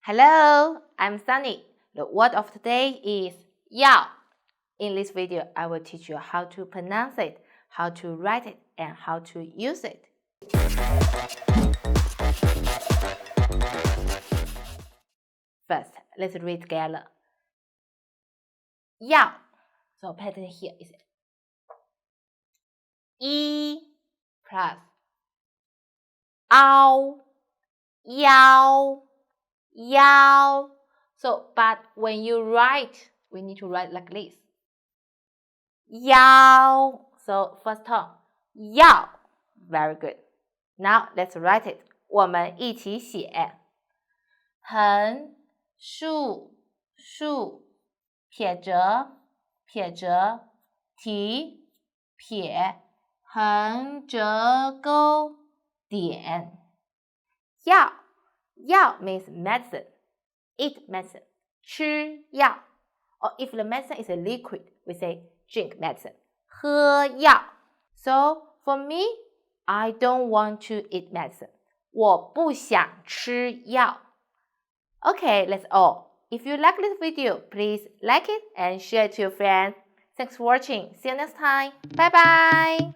Hello, I'm Sunny. The word of today is 药. In this video, I will teach you how to pronounce it, how to write it, and how to use it. First, let's read together. 药. So pay attention here. Is E plus 凹 腰. So, but when you write, we need to write like this. 腰. So, first tone. 药. Very good. Now, let's write it. 我们一起写。横竖撇折提撇横折钩点。药 means medicine. Eat medicine. 吃药. Or if the medicine is a liquid, we say drink medicine. 喝药. So, for me, I don't want to eat medicine. 我不想吃药. Okay, that's all. If you like this video, please like it and share it to your friends. Thanks for watching. See you next time. Bye bye.